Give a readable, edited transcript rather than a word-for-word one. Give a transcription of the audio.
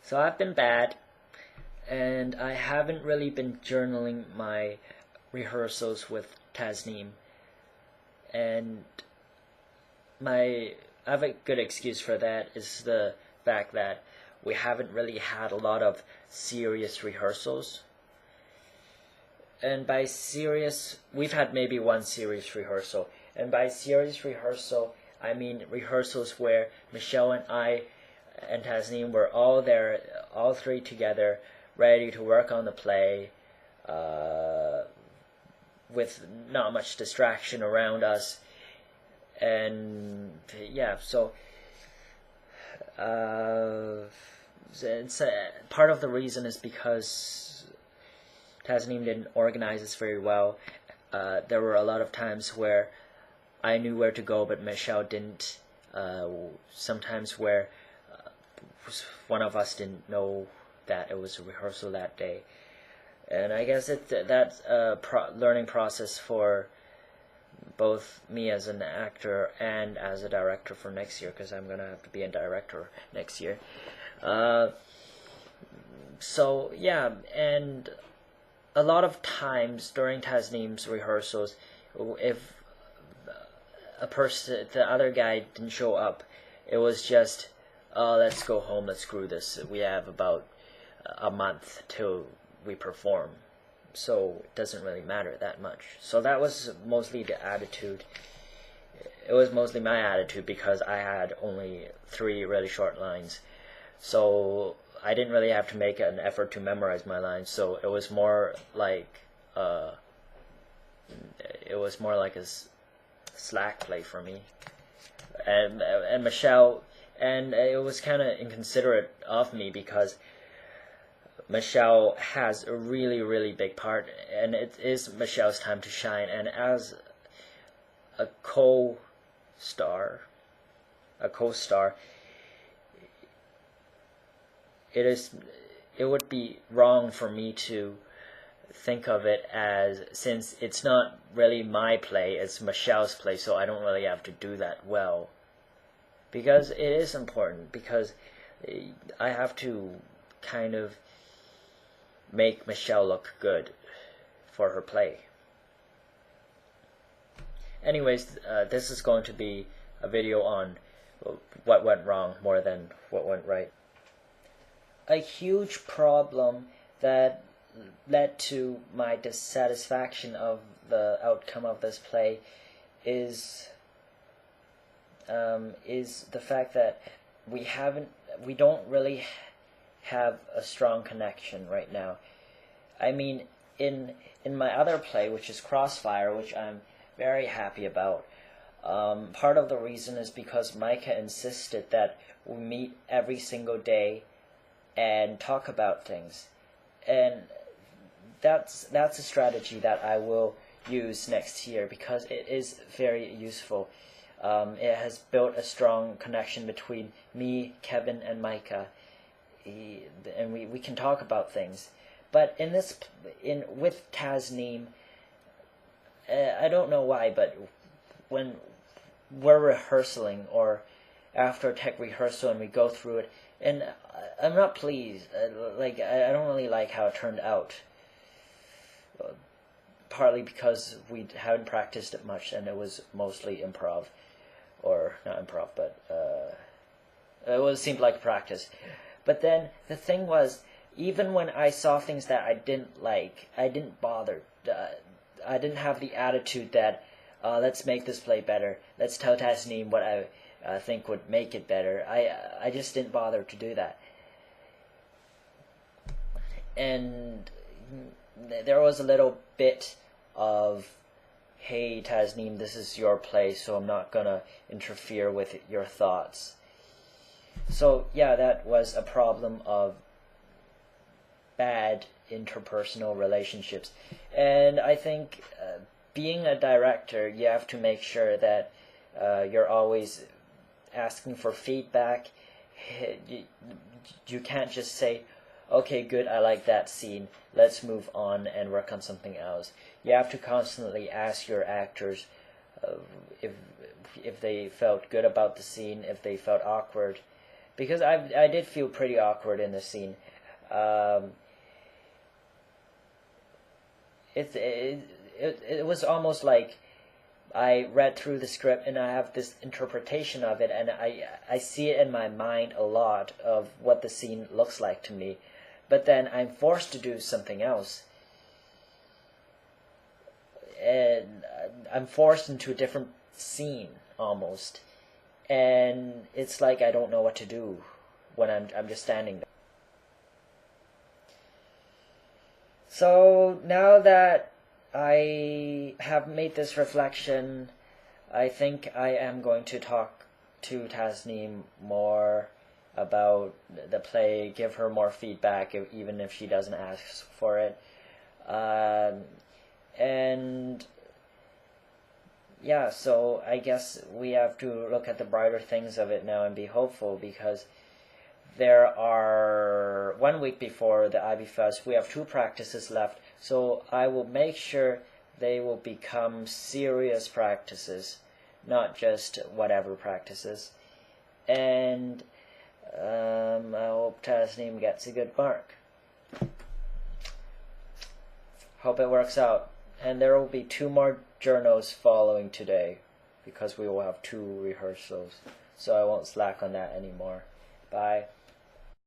So I've been bad, and I haven't really been journaling my rehearsals with Tasneem. And I have a good excuse for that is the fact that we haven't really had a lot of serious rehearsals. And by serious, we've had maybe one serious rehearsal. And by serious rehearsal, I mean rehearsals where Michelle and I and Tasneem were all there, all three together, ready to work on the play, with not much distraction around us. And yeah, so it's part of the reason is because Tasneem didn't organize us very well. There were a lot of times where I knew where to go, but Michelle didn't. Sometimes where one of us didn't know that it was a rehearsal that day. And I guess that's a learning process for both me as an actor and as a director for next year, because I'm going to have to be a director next year. So, yeah, and a lot of times during Tasneem's rehearsals, if the other guy didn't show up, it was just, oh, let's go home, let's screw this. We have about a month till we perform, so it doesn't really matter that much. So that was mostly the attitude. It was mostly my attitude because I had only 3 really short lines, so I didn't really have to make an effort to memorize my lines. So it was more like a slack play for me, and Michelle, and it was kind of inconsiderate of me because Michelle has a really, really big part, and it is Michelle's time to shine. And as a co-star, it would be wrong for me to think of it as, since it's not really my play, it's Michelle's play, so I don't really have to do that well. Because it is important, because I have to kind of make Michelle look good for her play. Anyways, this is going to be a video on what went wrong more than what went right. A huge problem that led to my dissatisfaction of the outcome of this play is the fact that we don't really have a strong connection right now. I mean, in my other play, which is Crossfire, which I'm very happy about, part of the reason is because Micah insisted that we meet every single day and talk about things, and that's a strategy that I will use next year because it is very useful. It has built a strong connection between me, Kevin, and Micah, and we can talk about things. But with Tasneem, I don't know why, but when we're rehearsing or after a tech rehearsal and we go through it, and I'm not pleased. I don't really like how it turned out. Partly because we haven't practiced it much, and it was mostly improv, or not improv, but it seemed like practice. But then the thing was, even when I saw things that I didn't like, I didn't bother. I didn't have the attitude that let's make this play better. Let's tell Tasneem what I think would make it better. I just didn't bother to do that. And there was a little bit of, hey Tasneem, this is your play, so I'm not gonna interfere with your thoughts. So yeah, that was a problem of bad interpersonal relationships. And I think being a director, you have to make sure that you're always asking for feedback. You can't just say, okay, good, I like that scene, let's move on and work on something else. You have to constantly ask your actors if they felt good about the scene, if they felt awkward, because I did feel pretty awkward in the scene. It was almost like I read through the script and I have this interpretation of it, and I see it in my mind a lot of what the scene looks like to me, but then I'm forced to do something else, and I'm forced into a different scene almost, and it's like I don't know what to do when I'm just standing there. So now that I have made this reflection, I think I am going to talk to Tasneem more about the play, give her more feedback, even if she doesn't ask for it. And yeah, so I guess we have to look at the brighter things of it now and be hopeful, because there are 1 week before the Ivy Fest, we have 2 practices left, so I will make sure they will become serious practices, not just whatever practices. And I hope Tasneem gets a good mark. Hope it works out. And there will be 2 more journals following today, because we will have 2 rehearsals, so I won't slack on that anymore. Bye.